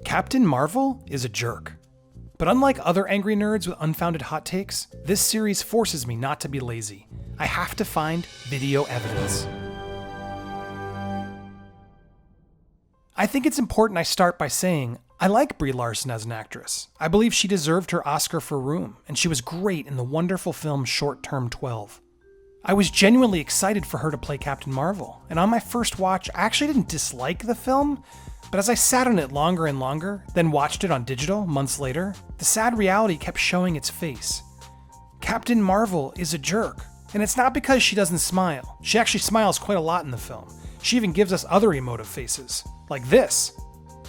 Captain Marvel is a jerk. But unlike other angry nerds with unfounded hot takes, this series forces me not to be lazy. I have to find video evidence. I think it's important I start by saying I like Brie Larson as an actress. I believe she deserved her Oscar for Room, and she was great in the wonderful film Short Term 12. I was genuinely excited for her to play Captain Marvel, and on my first watch, I actually didn't dislike the film, but as I sat on it longer and longer, then watched it on digital months later, the sad reality kept showing its face. Captain Marvel is a jerk, and it's not because she doesn't smile. She actually smiles quite a lot in the film. She even gives us other emotive faces, like this,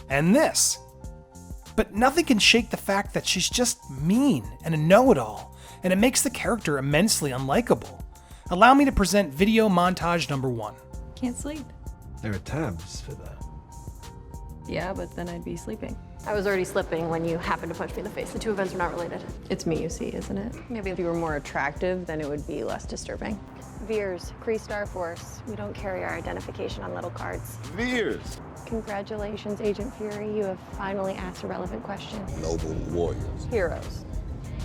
and this. But nothing can shake the fact that she's just mean and a know-it-all, and it makes the character immensely unlikable. Allow me to present video montage number 1. Can't sleep. There are tabs for that. Yeah, but then I'd be sleeping. I was already slipping when you happened to punch me in the face. The two events are not related. It's me you see, isn't it? Maybe if you were more attractive, then it would be less disturbing. Veers, Kree Star Force. We don't carry our identification on little cards. Veers! Congratulations, Agent Fury. You have finally asked a relevant question. Noble warriors. Heroes.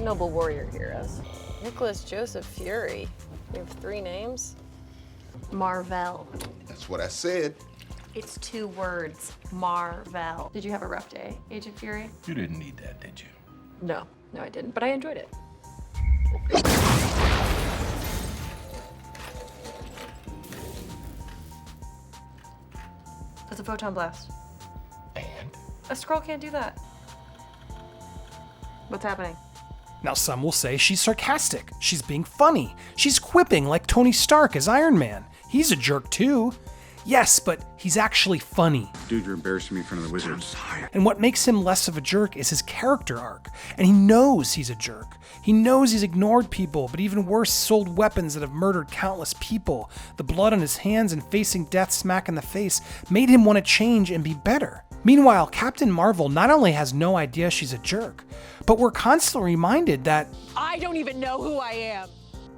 Noble warrior heroes. Nicholas Joseph Fury. You have 3 names? Marvel. That's what I said. It's 2 words. Marvel. Did you have a rough day, Agent Fury? You didn't need that, did you? No, I didn't, but I enjoyed it. That's a photon blast. And? A Skrull can't do that. What's happening? Now some will say she's sarcastic, she's being funny, she's quipping like Tony Stark as Iron Man. He's a jerk too. Yes, but he's actually funny. Dude, you're embarrassing me in front of the wizards. And what makes him less of a jerk is his character arc. And he knows he's a jerk. He knows he's ignored people, but even worse, sold weapons that have murdered countless people. The blood on his hands and facing death smack in the face made him want to change and be better. Meanwhile, Captain Marvel not only has no idea she's a jerk, but we're constantly reminded that I don't even know who I am.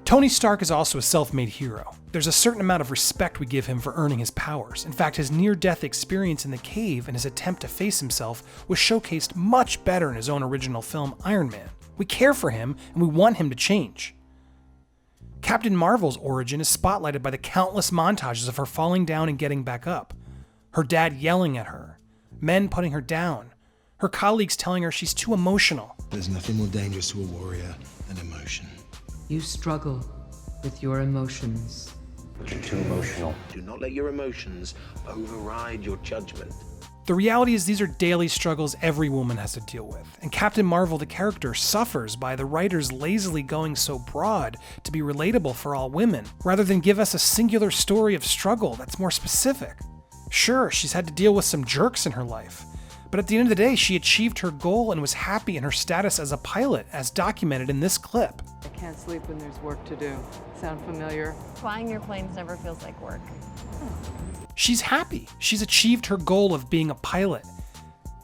Tony Stark is also a self-made hero. There's a certain amount of respect we give him for earning his powers. In fact, his near-death experience in the cave and his attempt to face himself was showcased much better in his own original film, Iron Man. We care for him, and we want him to change. Captain Marvel's origin is spotlighted by the countless montages of her falling down and getting back up, her dad yelling at her, men putting her down, her colleagues telling her she's too emotional. There's nothing more dangerous to a warrior than emotion. You struggle with your emotions. But you're too emotional. Do not let your emotions override your judgment. The reality is these are daily struggles every woman has to deal with, and Captain Marvel, the character, suffers by the writers lazily going so broad to be relatable for all women, rather than give us a singular story of struggle that's more specific. Sure, she's had to deal with some jerks in her life, but at the end of the day, she achieved her goal and was happy in her status as a pilot, as documented in this clip. I can't sleep when there's work to do. Sound familiar? Flying your planes never feels like work. She's happy. She's achieved her goal of being a pilot.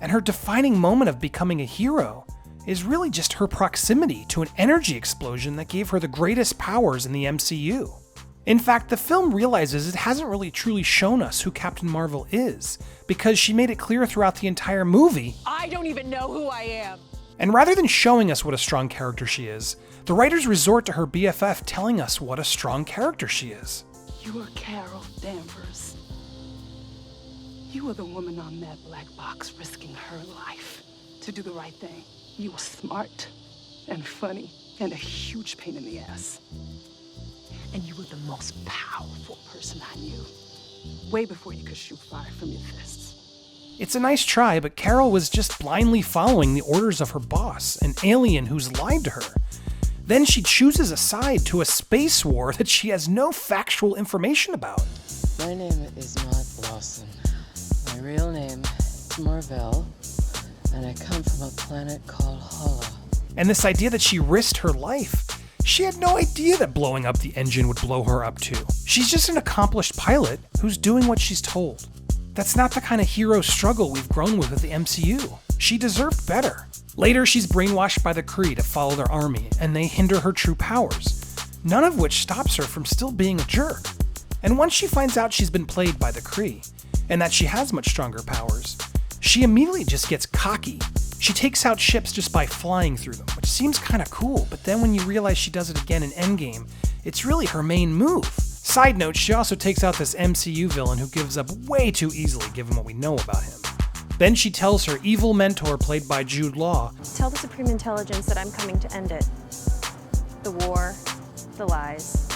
And her defining moment of becoming a hero is really just her proximity to an energy explosion that gave her the greatest powers in the MCU. In fact, the film realizes it hasn't really truly shown us who Captain Marvel is, because she made it clear throughout the entire movie. I don't even know who I am. And rather than showing us what a strong character she is, the writers resort to her BFF telling us what a strong character she is. You are Carol Danvers. You are the woman on that black box risking her life to do the right thing. You are smart and funny and a huge pain in the ass. And you were the most powerful person I knew, way before you could shoot fire from your fists. It's a nice try, but Carol was just blindly following the orders of her boss, an alien who's lied to her. Then she chooses a side to a space war that she has no factual information about. My name is Maud Lawson. My real name is Marvel, and I come from a planet called Hala. And this idea that she risked her life, she had no idea that blowing up the engine would blow her up too. She's just an accomplished pilot who's doing what she's told. That's not the kind of hero struggle we've grown with the MCU. She deserved better. Later, she's brainwashed by the Kree to follow their army, and they hinder her true powers, none of which stops her from still being a jerk. And once she finds out she's been played by the Kree, and that she has much stronger powers, She immediately just gets cocky. She takes out ships just by flying through them, which seems kind of cool, but then when you realize she does it again in Endgame, it's really her main move. Side note, she also takes out this MCU villain who gives up way too easily given what we know about him. Then she tells her evil mentor, played by Jude Law, "Tell the Supreme Intelligence that I'm coming to end it. The war, the lies,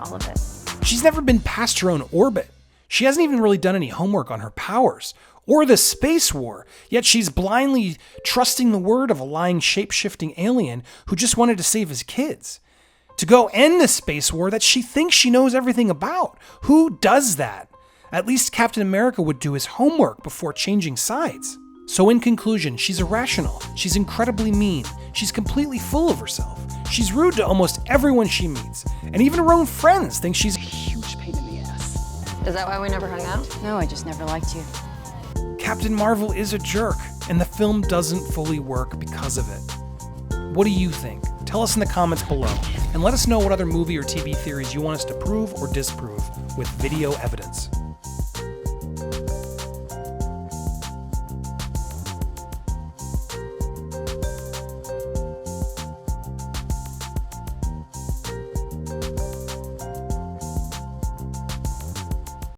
all of it." she's never been past her own orbit. She hasn't even really done any homework on her powers, or the space war, yet she's blindly trusting the word of a lying shape-shifting alien who just wanted to save his kids. To go end the space war that she thinks she knows everything about. Who does that? At least Captain America would do his homework before changing sides. So in conclusion, she's irrational, she's incredibly mean, she's completely full of herself, she's rude to almost everyone she meets, and even her own friends think she's a huge pain in the ass. Is that why we never hung out? No, I just never liked you. Captain Marvel is a jerk, and the film doesn't fully work because of it. What do you think? Tell us in the comments below, and let us know what other movie or TV theories you want us to prove or disprove with video evidence.